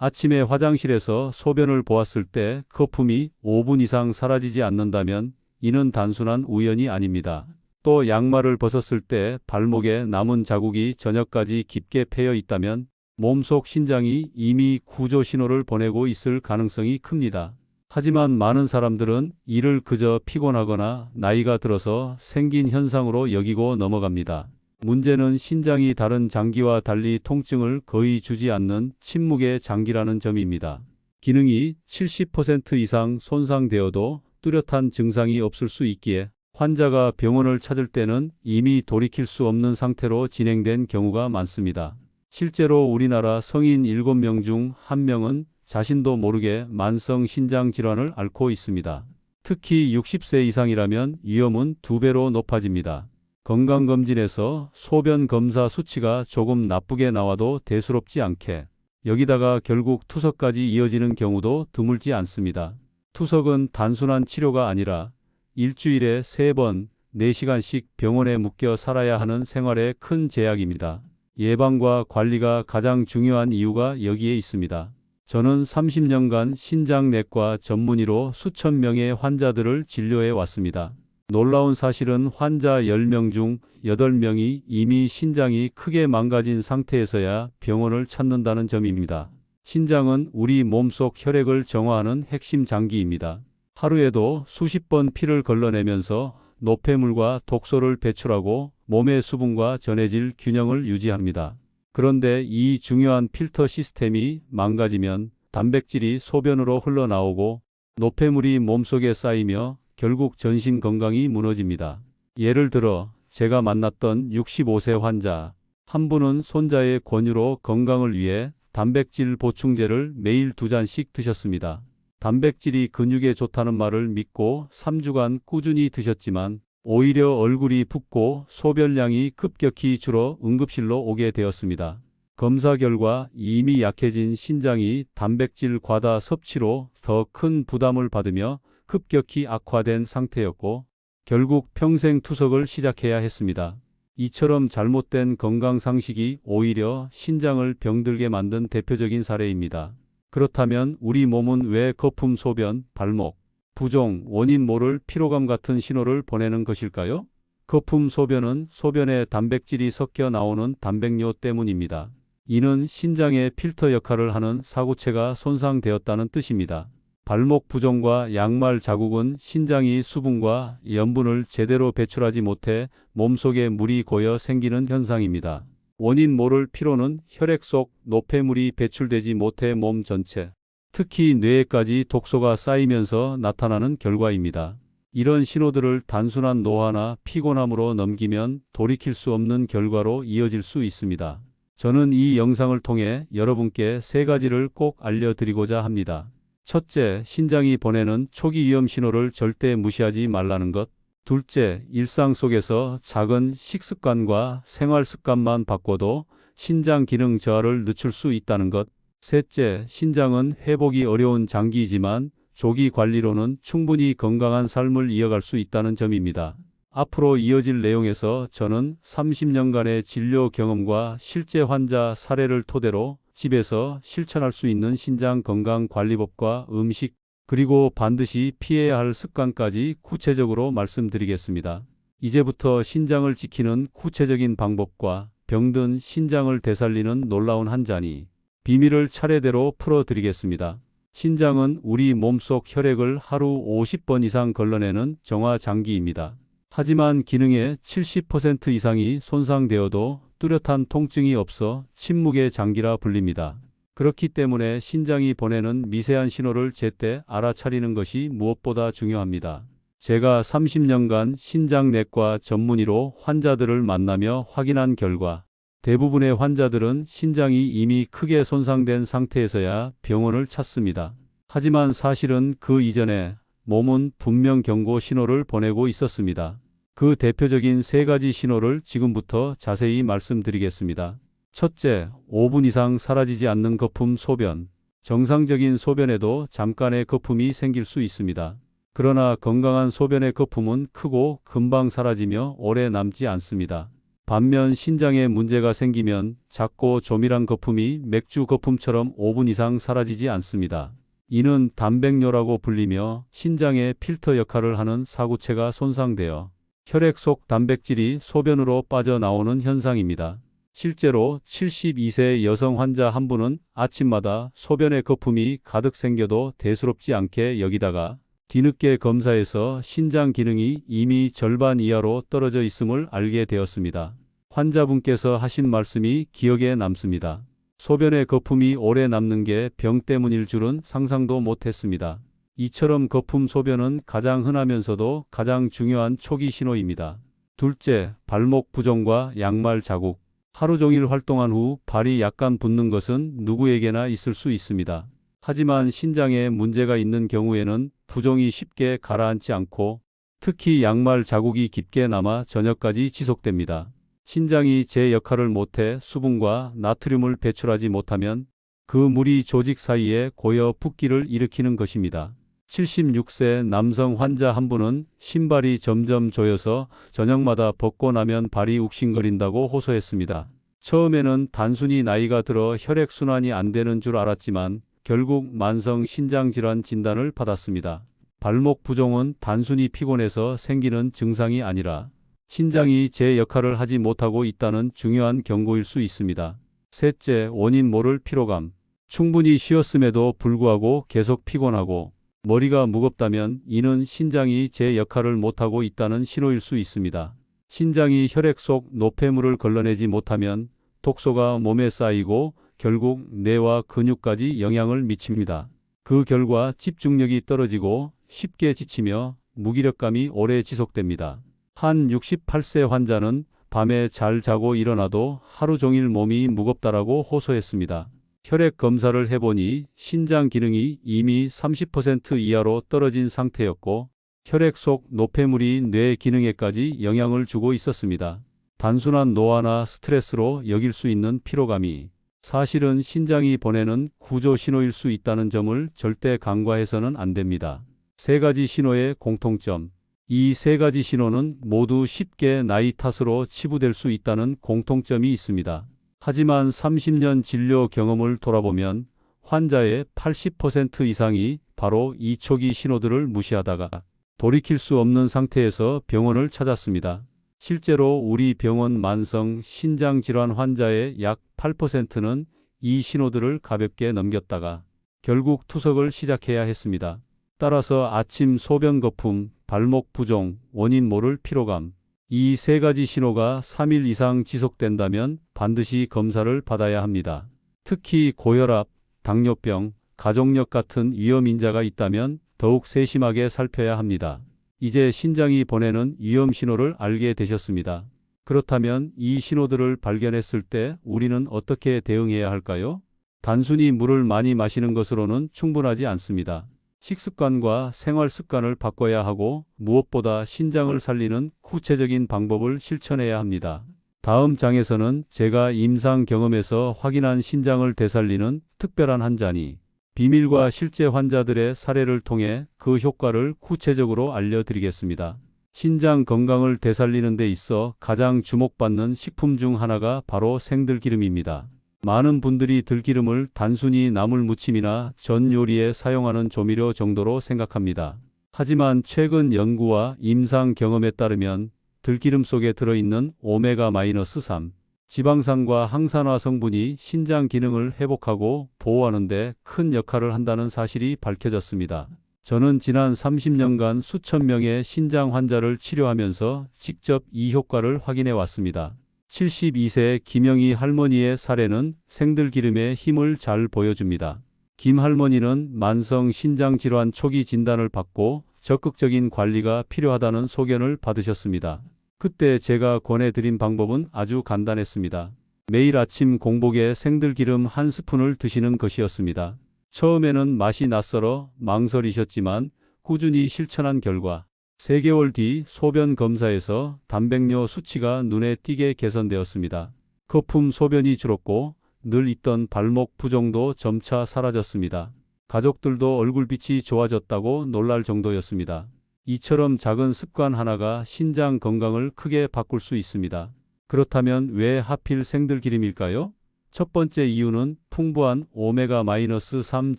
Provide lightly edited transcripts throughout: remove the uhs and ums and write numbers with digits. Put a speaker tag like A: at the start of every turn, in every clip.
A: 아침에 화장실에서 소변을 보았을 때 거품이 5분 이상 사라지지 않는다면 이는 단순한 우연이 아닙니다. 또 양말을 벗었을 때 발목에 남은 자국이 저녁까지 깊게 패여 있다면 몸속 신장이 이미 구조 신호를 보내고 있을 가능성이 큽니다. 하지만 많은 사람들은 이를 그저 피곤하거나 나이가 들어서 생긴 현상으로 여기고 넘어갑니다. 문제는 신장이 다른 장기와 달리 통증을 거의 주지 않는 침묵의 장기라는 점입니다. 기능이 70% 이상 손상되어도 뚜렷한 증상이 없을 수 있기에 환자가 병원을 찾을 때는 이미 돌이킬 수 없는 상태로 진행된 경우가 많습니다. 실제로 우리나라 성인 7명 중 1명은 자신도 모르게 만성 신장 질환을 앓고 있습니다. 특히 60세 이상이라면 위험은 2배로 높아집니다. 건강검진에서 소변 검사 수치가 조금 나쁘게 나와도 대수롭지 않게 여기다가 결국 투석까지 이어지는 경우도 드물지 않습니다. 투석은 단순한 치료가 아니라 일주일에 3번, 4시간씩 병원에 묵혀 살아야 하는 생활에 큰 제약입니다. 예방과 관리가 가장 중요한 이유가 여기에 있습니다. 저는 30년간 신장내과 전문의로 수천 명의 환자들을 진료해 왔습니다. 놀라운 사실은 환자 10명 중 8명이 이미 신장이 크게 망가진 상태에서야 병원을 찾는다는 점입니다. 신장은 우리 몸속 혈액을 정화하는 핵심 장기입니다. 하루에도 수십 번 피를 걸러내면서 노폐물과 독소를 배출하고 몸의 수분과 전해질 균형을 유지합니다. 그런데 이 중요한 필터 시스템이 망가지면 단백질이 소변으로 흘러나오고 노폐물이 몸속에 쌓이며 결국 전신 건강이 무너집니다. 예를 들어 제가 만났던 65세 환자 한 분은 손자의 권유로 건강을 위해 단백질 보충제를 매일 2잔씩 드셨습니다. 단백질이 근육에 좋다는 말을 믿고 3주간 꾸준히 드셨지만 오히려 얼굴이 붓고 소변량이 급격히 줄어 응급실로 오게 되었습니다. 검사 결과 이미 약해진 신장이 단백질 과다 섭취로 더 큰 부담을 받으며 급격히 악화된 상태였고 결국 평생 투석을 시작해야 했습니다. 이처럼 잘못된 건강 상식이 오히려 신장을 병들게 만든 대표적인 사례입니다. 그렇다면 우리 몸은 왜 거품, 소변, 발목, 부종, 원인 모를 피로감 같은 신호를 보내는 것일까요? 거품, 소변은 소변에 단백질이 섞여 나오는 단백뇨 때문입니다. 이는 신장의 필터 역할을 하는 사구체가 손상되었다는 뜻입니다. 발목 부종과 양말 자국은 신장이 수분과 염분을 제대로 배출하지 못해 몸속에 물이 고여 생기는 현상입니다. 원인 모를 피로는 혈액 속 노폐물이 배출되지 못해 몸 전체, 특히 뇌에까지 독소가 쌓이면서 나타나는 결과입니다. 이런 신호들을 단순한 노화나 피곤함으로 넘기면 돌이킬 수 없는 결과로 이어질 수 있습니다. 저는 이 영상을 통해 여러분께 3가지를 꼭 알려드리고자 합니다. 첫째, 신장이 보내는 초기 위험 신호를 절대 무시하지 말라는 것. 둘째, 일상 속에서 작은 식습관과 생활 습관만 바꿔도 신장 기능 저하를 늦출 수 있다는 것. 셋째, 신장은 회복이 어려운 장기이지만 조기 관리로는 충분히 건강한 삶을 이어갈 수 있다는 점입니다. 앞으로 이어질 내용에서 저는 30년간의 진료 경험과 실제 환자 사례를 토대로 집에서 실천할 수 있는 신장 건강 관리법과 음식, 그리고 반드시 피해야 할 습관까지 구체적으로 말씀드리겠습니다. 이제부터 신장을 지키는 구체적인 방법과 병든 신장을 되살리는 놀라운 한 잔이 비밀을 차례대로 풀어드리겠습니다. 신장은 우리 몸속 혈액을 하루 50번 이상 걸러내는 정화 장기입니다. 하지만 기능의 70% 이상이 손상되어도 뚜렷한 통증이 없어 침묵의 장기라 불립니다. 그렇기 때문에 신장이 보내는 미세한 신호를 제때 알아차리는 것이 무엇보다 중요합니다. 제가 30년간 신장내과 전문의로 환자들을 만나며 확인한 결과 대부분의 환자들은 신장이 이미 크게 손상된 상태에서야 병원을 찾습니다. 하지만 사실은 그 이전에 몸은 분명 경고 신호를 보내고 있었습니다. 그 대표적인 3가지 신호를 지금부터 자세히 말씀드리겠습니다. 첫째, 5분 이상 사라지지 않는 거품, 소변. 정상적인 소변에도 잠깐의 거품이 생길 수 있습니다. 그러나 건강한 소변의 거품은 크고 금방 사라지며 오래 남지 않습니다. 반면 신장에 문제가 생기면 작고 조밀한 거품이 맥주 거품처럼 5분 이상 사라지지 않습니다. 이는 단백뇨라고 불리며 신장의 필터 역할을 하는 사구체가 손상되어 혈액 속 단백질이 소변으로 빠져나오는 현상입니다. 실제로 72세 여성 환자 한 분은 아침마다 소변에 거품이 가득 생겨도 대수롭지 않게 여기다가 뒤늦게 검사해서 신장 기능이 이미 절반 이하로 떨어져 있음을 알게 되었습니다. 환자분께서 하신 말씀이 기억에 남습니다. 소변에 거품이 오래 남는 게 병 때문일 줄은 상상도 못했습니다. 이처럼 거품 소변은 가장 흔하면서도 가장 중요한 초기 신호입니다. 둘째, 발목 부종과 양말 자국. 하루 종일 활동한 후 발이 약간 붓는 것은 누구에게나 있을 수 있습니다. 하지만 신장에 문제가 있는 경우에는 부종이 쉽게 가라앉지 않고 특히 양말 자국이 깊게 남아 저녁까지 지속됩니다. 신장이 제 역할을 못해 수분과 나트륨을 배출하지 못하면 그 물이 조직 사이에 고여 붓기를 일으키는 것입니다. 76세 남성 환자 한 분은 신발이 점점 조여서 저녁마다 벗고 나면 발이 욱신거린다고 호소했습니다. 처음에는 단순히 나이가 들어 혈액순환이 안 되는 줄 알았지만 결국 만성 신장질환 진단을 받았습니다. 발목 부종은 단순히 피곤해서 생기는 증상이 아니라 신장이 제 역할을 하지 못하고 있다는 중요한 경고일 수 있습니다. 셋째, 원인 모를 피로감. 충분히 쉬었음에도 불구하고 계속 피곤하고 머리가 무겁다면 이는 신장이 제 역할을 못하고 있다는 신호일 수 있습니다. 신장이 혈액 속 노폐물을 걸러내지 못하면 독소가 몸에 쌓이고 결국 뇌와 근육까지 영향을 미칩니다. 그 결과 집중력이 떨어지고 쉽게 지치며 무기력감이 오래 지속됩니다. 한 68세 환자는 밤에 잘 자고 일어나도 하루 종일 몸이 무겁다라고 호소했습니다. 혈액 검사를 해보니 신장 기능이 이미 30% 이하로 떨어진 상태였고 혈액 속 노폐물이 뇌 기능에까지 영향을 주고 있었습니다. 단순한 노화나 스트레스로 여길 수 있는 피로감이 사실은 신장이 보내는 구조 신호일 수 있다는 점을 절대 간과해서는 안 됩니다. 세 가지 신호의 공통점. 이 세 가지 신호는 모두 쉽게 나이 탓으로 치부될 수 있다는 공통점이 있습니다. 하지만 30년 진료 경험을 돌아보면 환자의 80% 이상이 바로 이 초기 신호들을 무시하다가 돌이킬 수 없는 상태에서 병원을 찾았습니다. 실제로 우리 병원 만성 신장질환 환자의 약 8%는 이 신호들을 가볍게 넘겼다가 결국 투석을 시작해야 했습니다. 따라서 아침 소변 거품, 발목 부종, 원인 모를 피로감, 이 세 가지 신호가 3일 이상 지속된다면 반드시 검사를 받아야 합니다. 특히 고혈압, 당뇨병, 가족력 같은 위험인자가 있다면 더욱 세심하게 살펴야 합니다. 이제 신장이 보내는 위험 신호를 알게 되셨습니다. 그렇다면 이 신호들을 발견했을 때 우리는 어떻게 대응해야 할까요? 단순히 물을 많이 마시는 것으로는 충분하지 않습니다. 식습관과 생활 습관을 바꿔야 하고 무엇보다 신장을 살리는 구체적인 방법을 실천해야 합니다. 다음 장에서는 제가 임상 경험에서 확인한 신장을 되살리는 특별한 한 잔이 비밀과 실제 환자들의 사례를 통해 그 효과를 구체적으로 알려드리겠습니다. 신장 건강을 되살리는 데 있어 가장 주목받는 식품 중 하나가 바로 생들기름입니다. 많은 분들이 들기름을 단순히 나물 무침이나 전 요리에 사용하는 조미료 정도로 생각합니다. 하지만 최근 연구와 임상 경험에 따르면 들기름 속에 들어있는 오메가-3 지방산과 항산화 성분이 신장 기능을 회복하고 보호하는 데 큰 역할을 한다는 사실이 밝혀졌습니다. 저는 지난 30년간 수천 명의 신장 환자를 치료하면서 직접 이 효과를 확인해 왔습니다. 72세 김영희 할머니의 사례는 생들기름의 힘을 잘 보여줍니다. 김 할머니는 만성 신장질환 초기 진단을 받고 적극적인 관리가 필요하다는 소견을 받으셨습니다. 그때 제가 권해드린 방법은 아주 간단했습니다. 매일 아침 공복에 생들기름 한 스푼을 드시는 것이었습니다. 처음에는 맛이 낯설어 망설이셨지만 꾸준히 실천한 결과 3개월 뒤 소변 검사에서 단백뇨 수치가 눈에 띄게 개선되었습니다. 거품 소변이 줄었고 늘 있던 발목 부종도 점차 사라졌습니다. 가족들도 얼굴빛이 좋아졌다고 놀랄 정도였습니다. 이처럼 작은 습관 하나가 신장 건강을 크게 바꿀 수 있습니다. 그렇다면 왜 하필 생들기름일까요? 첫 번째 이유는 풍부한 오메가-3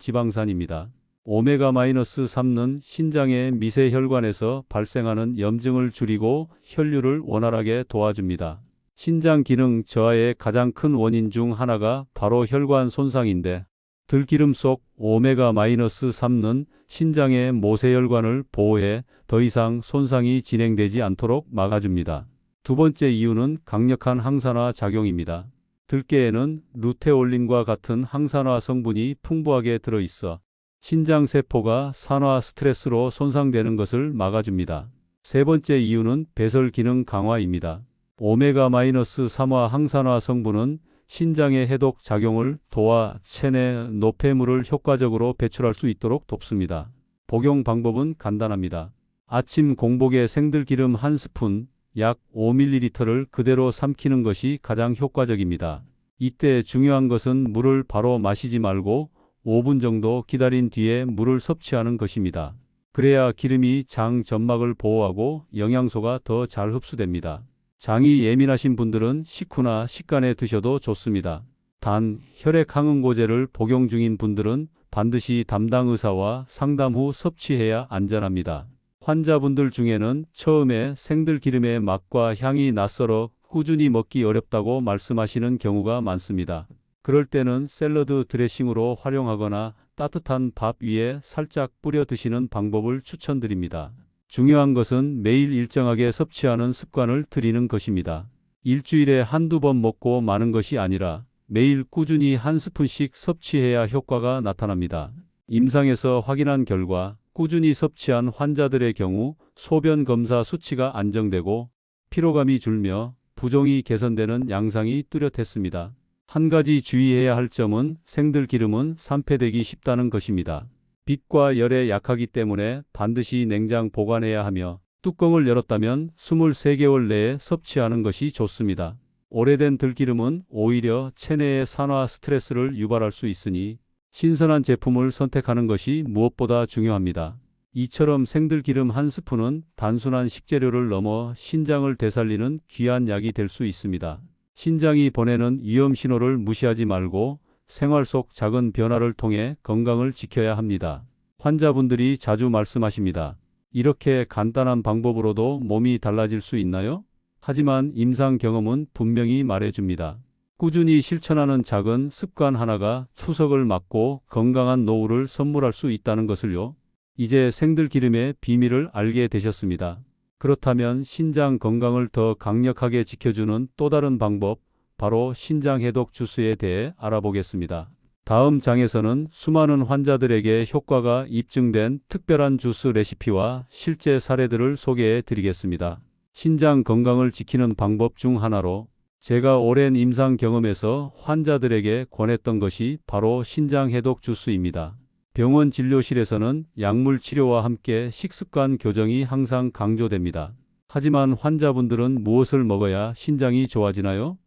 A: 지방산입니다. 오메가-3는 신장의 미세혈관에서 발생하는 염증을 줄이고 혈류를 원활하게 도와줍니다. 신장 기능 저하의 가장 큰 원인 중 하나가 바로 혈관 손상인데, 들기름 속 오메가-3는 신장의 모세혈관을 보호해 더 이상 손상이 진행되지 않도록 막아줍니다. 두 번째 이유는 강력한 항산화 작용입니다. 들깨에는 루테올린과 같은 항산화 성분이 풍부하게 들어있어 신장 세포가 산화 스트레스로 손상되는 것을 막아줍니다. 세 번째 이유는 배설 기능 강화입니다. 오메가-3화 항산화 성분은 신장의 해독 작용을 도와 체내 노폐물을 효과적으로 배출할 수 있도록 돕습니다. 복용 방법은 간단합니다. 아침 공복에 생들기름 1스푼, 약 5ml를 그대로 삼키는 것이 가장 효과적입니다. 이때 중요한 것은 물을 바로 마시지 말고 5분 정도 기다린 뒤에 물을 섭취하는 것입니다. 그래야 기름이 장 점막을 보호하고 영양소가 더 잘 흡수됩니다. 장이 예민하신 분들은 식후나 식간에 드셔도 좋습니다. 단, 혈액 항응고제를 복용 중인 분들은 반드시 담당 의사와 상담 후 섭취해야 안전합니다. 환자분들 중에는 처음에 생들기름의 맛과 향이 낯설어 꾸준히 먹기 어렵다고 말씀하시는 경우가 많습니다. 그럴 때는 샐러드 드레싱으로 활용하거나 따뜻한 밥 위에 살짝 뿌려 드시는 방법을 추천드립니다. 중요한 것은 매일 일정하게 섭취하는 습관을 들이는 것입니다. 일주일에 한두 번 먹고 마는 것이 아니라 매일 꾸준히 1스푼씩 섭취해야 효과가 나타납니다. 임상에서 확인한 결과 꾸준히 섭취한 환자들의 경우 소변 검사 수치가 안정되고 피로감이 줄며 부종이 개선되는 양상이 뚜렷했습니다. 한 가지 주의해야 할 점은 생들기름은 산패되기 쉽다는 것입니다. 빛과 열에 약하기 때문에 반드시 냉장 보관해야 하며 뚜껑을 열었다면 23개월 내에 섭취하는 것이 좋습니다. 오래된 들기름은 오히려 체내의 산화 스트레스를 유발할 수 있으니 신선한 제품을 선택하는 것이 무엇보다 중요합니다. 이처럼 생들기름 1스푼은 단순한 식재료를 넘어 신장을 되살리는 귀한 약이 될 수 있습니다. 신장이 보내는 위험 신호를 무시하지 말고 생활 속 작은 변화를 통해 건강을 지켜야 합니다. 환자분들이 자주 말씀하십니다. 이렇게 간단한 방법으로도 몸이 달라질 수 있나요? 하지만 임상 경험은 분명히 말해줍니다. 꾸준히 실천하는 작은 습관 하나가 투석을 막고 건강한 노후를 선물할 수 있다는 것을요. 이제 생들기름의 비밀을 알게 되셨습니다. 그렇다면 신장 건강을 더 강력하게 지켜주는 또 다른 방법, 바로 신장해독 주스에 대해 알아보겠습니다. 다음 장에서는 수많은 환자들에게 효과가 입증된 특별한 주스 레시피와 실제 사례들을 소개해 드리겠습니다. 신장 건강을 지키는 방법 중 하나로 제가 오랜 임상 경험에서 환자들에게 권했던 것이 바로 신장해독 주스입니다. 병원 진료실에서는 약물 치료와 함께 식습관 교정이 항상 강조됩니다. 하지만 환자분들은 무엇을 먹어야 신장이 좋아지나요?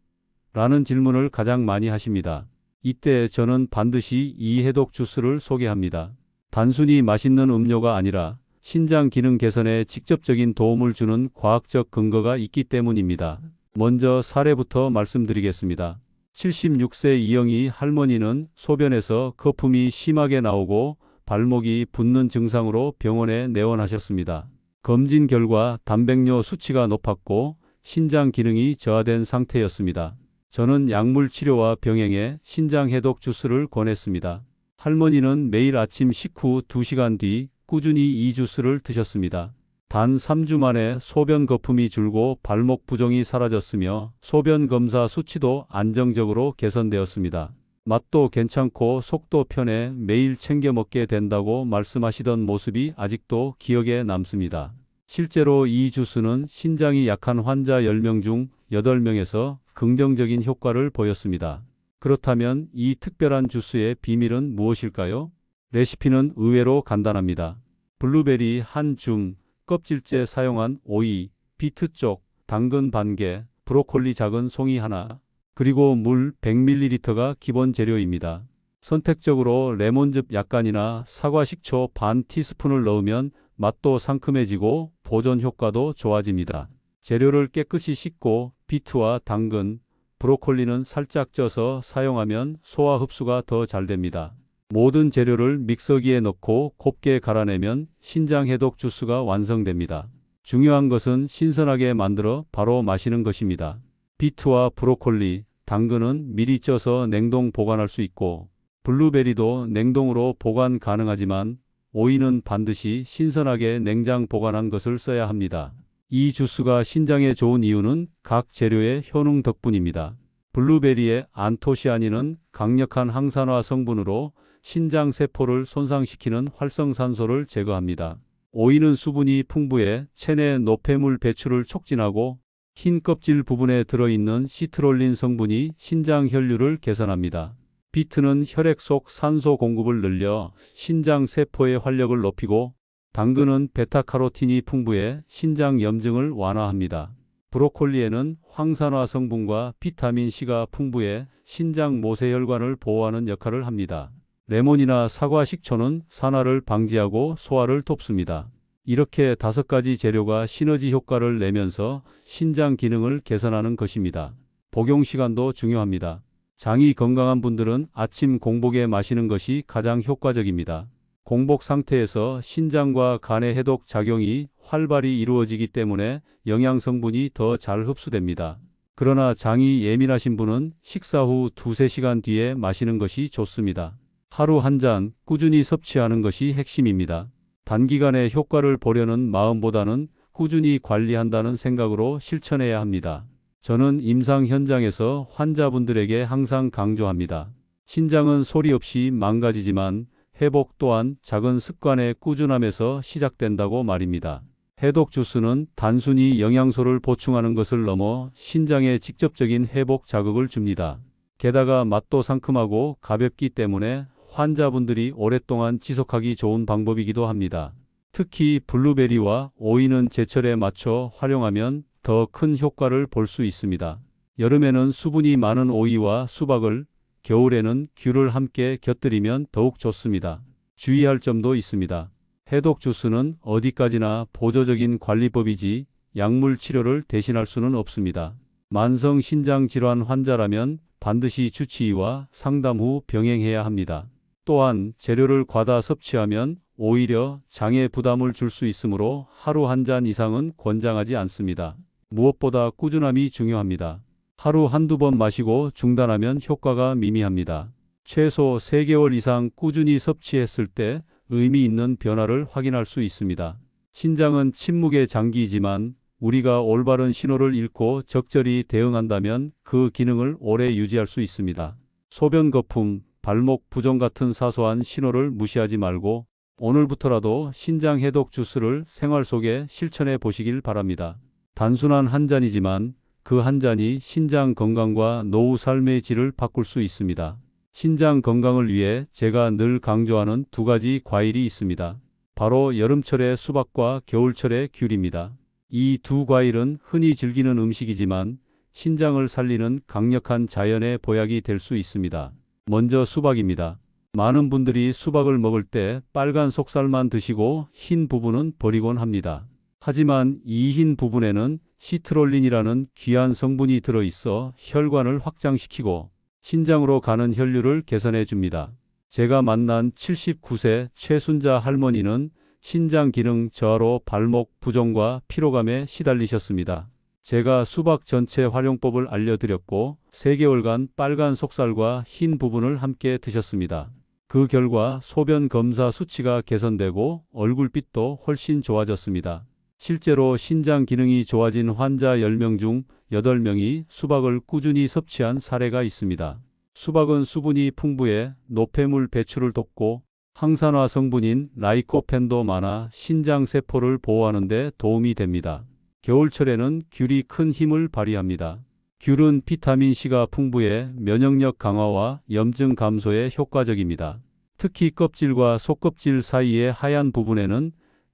A: 라는 질문을 가장 많이 하십니다. 이때 저는 반드시 이 해독 주스를 소개합니다. 단순히 맛있는 음료가 아니라 신장 기능 개선에 직접적인 도움을 주는 과학적 근거가 있기 때문입니다. 먼저 사례부터 말씀드리겠습니다. 76세 이영희 할머니는 소변에서 거품이 심하게 나오고 발목이 붓는 증상으로 병원에 내원하셨습니다. 검진 결과 단백뇨 수치가 높았고 신장 기능이 저하된 상태였습니다. 저는 약물 치료와 병행해 신장 해독 주스를 권했습니다. 할머니는 매일 아침 식후 2시간 뒤 꾸준히 이 주스를 드셨습니다. 단 3주 만에 소변 거품이 줄고 발목 부종이 사라졌으며 소변 검사 수치도 안정적으로 개선되었습니다. 맛도 괜찮고 속도 편해 매일 챙겨 먹게 된다고 말씀하시던 모습이 아직도 기억에 남습니다. 실제로 이 주스는 신장이 약한 환자 10명 중 8명에서 긍정적인 효과를 보였습니다. 그렇다면 이 특별한 주스의 비밀은 무엇일까요? 레시피는 의외로 간단합니다. 블루베리 한 줌, 껍질째 사용한 오이, 비트 쪽, 당근 반 개, 브로콜리 작은 송이 하나, 그리고 물 100ml가 기본 재료입니다. 선택적으로 레몬즙 약간이나 사과 식초 반 티스푼을 넣으면 맛도 상큼해지고 보존 효과도 좋아집니다. 재료를 깨끗이 씻고 비트와 당근, 브로콜리는 살짝 쪄서 사용하면 소화 흡수가 더 잘 됩니다. 모든 재료를 믹서기에 넣고 곱게 갈아내면 신장 해독 주스가 완성됩니다. 중요한 것은 신선하게 만들어 바로 마시는 것입니다. 비트와 브로콜리, 당근은 미리 쪄서 냉동 보관할 수 있고 블루베리도 냉동으로 보관 가능하지만 오이는 반드시 신선하게 냉장 보관한 것을 써야 합니다. 이 주스가 신장에 좋은 이유는 각 재료의 효능 덕분입니다. 블루베리의 안토시아닌은 강력한 항산화 성분으로 신장 세포를 손상시키는 활성산소를 제거합니다. 오이는 수분이 풍부해 체내 노폐물 배출을 촉진하고 흰 껍질 부분에 들어있는 시트롤린 성분이 신장 혈류를 개선합니다. 비트는 혈액 속 산소 공급을 늘려 신장 세포의 활력을 높이고 당근은 베타카로틴이 풍부해 신장 염증을 완화합니다. 브로콜리에는 황산화 성분과 비타민 C가 풍부해 신장 모세혈관을 보호하는 역할을 합니다. 레몬이나 사과 식초는 산화를 방지하고 소화를 돕습니다. 이렇게 5가지 재료가 시너지 효과를 내면서 신장 기능을 개선하는 것입니다. 복용 시간도 중요합니다. 장이 건강한 분들은 아침 공복에 마시는 것이 가장 효과적입니다. 공복 상태에서 신장과 간의 해독 작용이 활발히 이루어지기 때문에 영양 성분이 더 잘 흡수됩니다. 그러나 장이 예민하신 분은 식사 후 2~3시간 뒤에 마시는 것이 좋습니다. 하루 한 잔 꾸준히 섭취하는 것이 핵심입니다. 단기간에 효과를 보려는 마음보다는 꾸준히 관리한다는 생각으로 실천해야 합니다. 저는 임상 현장에서 환자분들에게 항상 강조합니다. 신장은 소리 없이 망가지지만 회복 또한 작은 습관의 꾸준함에서 시작된다고 말입니다. 해독 주스는 단순히 영양소를 보충하는 것을 넘어 신장에 직접적인 회복 자극을 줍니다. 게다가 맛도 상큼하고 가볍기 때문에 환자분들이 오랫동안 지속하기 좋은 방법이기도 합니다. 특히 블루베리와 오이는 제철에 맞춰 활용하면 더 큰 효과를 볼 수 있습니다. 여름에는 수분이 많은 오이와 수박을, 겨울에는 귤을 함께 곁들이면 더욱 좋습니다. 주의할 점도 있습니다. 해독 주스는 어디까지나 보조적인 관리법이지 약물 치료를 대신할 수는 없습니다. 만성 신장 질환 환자라면 반드시 주치의와 상담 후 병행해야 합니다. 또한 재료를 과다 섭취하면 오히려 장에 부담을 줄 수 있으므로 하루 한 잔 이상은 권장하지 않습니다. 무엇보다 꾸준함이 중요합니다. 하루 한두 번 마시고 중단하면 효과가 미미합니다. 최소 3개월 이상 꾸준히 섭취했을 때 의미 있는 변화를 확인할 수 있습니다. 신장은 침묵의 장기이지만 우리가 올바른 신호를 읽고 적절히 대응한다면 그 기능을 오래 유지할 수 있습니다. 소변 거품, 발목 부종 같은 사소한 신호를 무시하지 말고 오늘부터라도 신장 해독 주스를 생활 속에 실천해 보시길 바랍니다. 단순한 한 잔이지만 그 한 잔이 신장 건강과 노후 삶의 질을 바꿀 수 있습니다. 신장 건강을 위해 제가 늘 강조하는 2가지 과일이 있습니다. 바로 여름철의 수박과 겨울철의 귤입니다. 이 2과일은 흔히 즐기는 음식이지만 신장을 살리는 강력한 자연의 보약이 될 수 있습니다. 먼저 수박입니다. 많은 분들이 수박을 먹을 때 빨간 속살만 드시고 흰 부분은 버리곤 합니다. 하지만 이 흰 부분에는 시트롤린이라는 귀한 성분이 들어있어 혈관을 확장시키고 신장으로 가는 혈류를 개선해 줍니다. 제가 만난 79세 최순자 할머니는 신장 기능 저하로 발목 부종과 피로감에 시달리셨습니다. 제가 수박 전체 활용법을 알려드렸고 3개월간 빨간 속살과 흰 부분을 함께 드셨습니다. 그 결과 소변 검사 수치가 개선되고 얼굴빛도 훨씬 좋아졌습니다. 실제로 신장 기능이 좋아진 환자 10명 중 8명이 수박을 꾸준히 섭취한 사례가 있습니다. 수박은 수분이 풍부해 노폐물 배출을 돕고 항산화 성분인 라이코펜도 많아 신장 세포를 보호하는 데 도움이 됩니다. 겨울철에는 귤이 큰 힘을 발휘합니다. 귤은 비타민 C가 풍부해 면역력 강화와 염증 감소에 효과적입니다. 특히 껍질과 속껍질 사이의 하얀 부분에는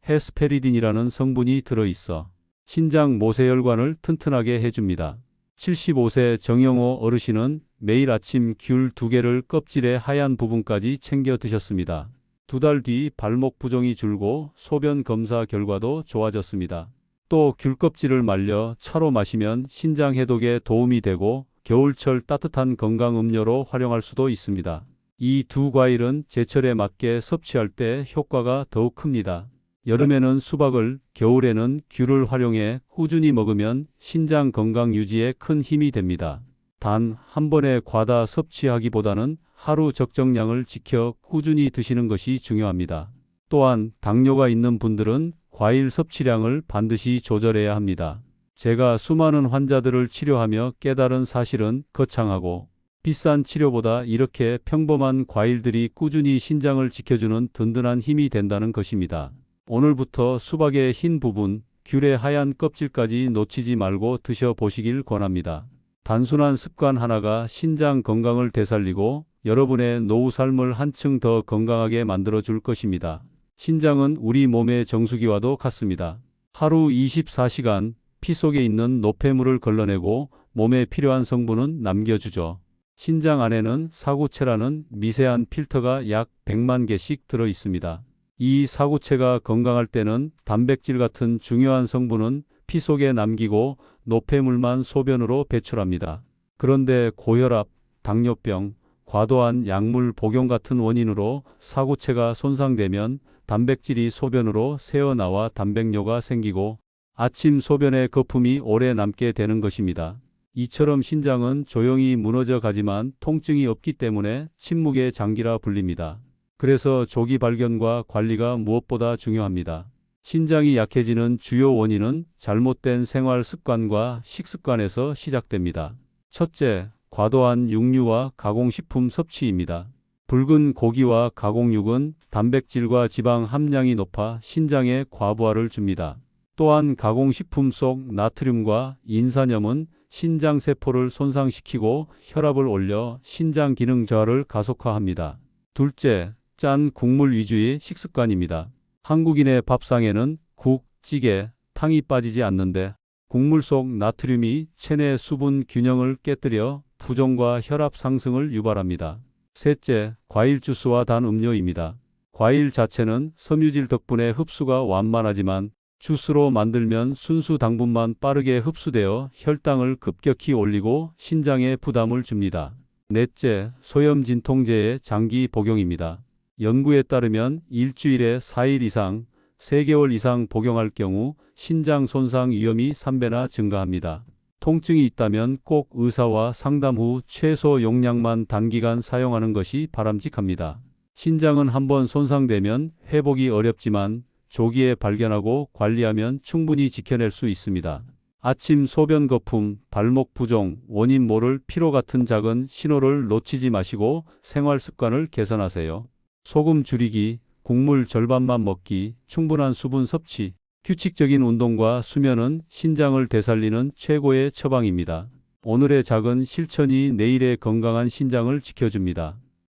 A: 헤스페리딘이라는 성분이 들어있어 신장 모세혈관을 튼튼하게 해줍니다. 75세 정영호 어르신은 매일 아침 귤 2개를 껍질의 하얀 부분까지 챙겨 드셨습니다. 2달 뒤 발목 부종이 줄고 소변 검사 결과도 좋아졌습니다. 또 귤 껍질을 말려 차로 마시면 신장 해독에 도움이 되고 겨울철 따뜻한 건강 음료로 활용할 수도 있습니다. 이 두 과일은 제철에 맞게 섭취할 때 효과가 더욱 큽니다. 여름에는 수박을, 겨울에는 귤을 활용해 꾸준히 먹으면 신장 건강 유지에 큰 힘이 됩니다. 단 한 번에 과다 섭취하기보다는 하루 적정량을 지켜 꾸준히 드시는 것이 중요합니다. 또한 당뇨가 있는 분들은 과일 섭취량을 반드시 조절해야 합니다. 제가 수많은 환자들을 치료하며 깨달은 사실은 거창하고 비싼 치료보다 이렇게 평범한 과일들이 꾸준히 신장을 지켜주는 든든한 힘이 된다는 것입니다. 오늘부터 수박의 흰 부분, 귤의 하얀 껍질까지 놓치지 말고 드셔보시길 권합니다. 단순한 습관 하나가 신장 건강을 되살리고 여러분의 노후 삶을 한층 더 건강하게 만들어 줄 것입니다. 신장은 우리 몸의 정수기와도 같습니다. 하루 24시간 피 속에 있는 노폐물을 걸러내고 몸에 필요한 성분은 남겨주죠. 신장 안에는 사구체라는 미세한 필터가 약 100만 개씩 들어 있습니다. 이 사구체가 건강할 때는 단백질 같은 중요한 성분은 피 속에 남기고 노폐물만 소변으로 배출합니다. 그런데 고혈압, 당뇨병, 과도한 약물 복용 같은 원인으로 사구체가 손상되면 단백질이 소변으로 새어나와 단백뇨가 생기고 아침 소변의 거품이 오래 남게 되는 것입니다. 이처럼 신장은 조용히 무너져 가지만 통증이 없기 때문에 침묵의 장기라 불립니다. 그래서 조기 발견과 관리가 무엇보다 중요합니다. 신장이 약해지는 주요 원인은 잘못된 생활 습관과 식습관에서 시작됩니다. 첫째, 과도한 육류와 가공식품 섭취입니다. 붉은 고기와 가공육은 단백질과 지방 함량이 높아 신장에 과부하를 줍니다. 또한 가공식품 속 나트륨과 인산염은 신장세포를 손상시키고 혈압을 올려 신장 기능 저하를 가속화합니다. 둘째, 짠 국물 위주의 식습관입니다. 한국인의 밥상에는 국, 찌개, 탕이 빠지지 않는데 국물 속 나트륨이 체내 수분 균형을 깨뜨려 부종과 혈압 상승을 유발합니다. 셋째, 과일 주스와 단 음료입니다. 과일 자체는 섬유질 덕분에 흡수가 완만하지만 주스로 만들면 순수 당분만 빠르게 흡수되어 혈당을 급격히 올리고 신장에 부담을 줍니다. 넷째, 소염 진통제의 장기 복용입니다. 연구에 따르면 일주일에 4일 이상, 3개월 이상 복용할 경우 신장 손상 위험이 3배나 증가합니다. 통증이 있다면 꼭 의사와 상담 후 최소 용량만 단기간 사용하는 것이 바람직합니다. 신장은 한번 손상되면 회복이 어렵지만 조기에 발견하고 관리하면 충분히 지켜낼 수 있습니다. 아침 소변 거품, 발목 부종, 원인 모를 피로 같은 작은 신호를 놓치지 마시고 생활 습관을 개선하세요. 소금 줄이기, 국물 절반만 먹기, 충분한 수분 섭취, 규칙적인 운동과 수면은 신장을 되살리는 최고의 처방입니다. 오늘의 작은 실천이 내일의 건강한 신장을 지켜줍니다.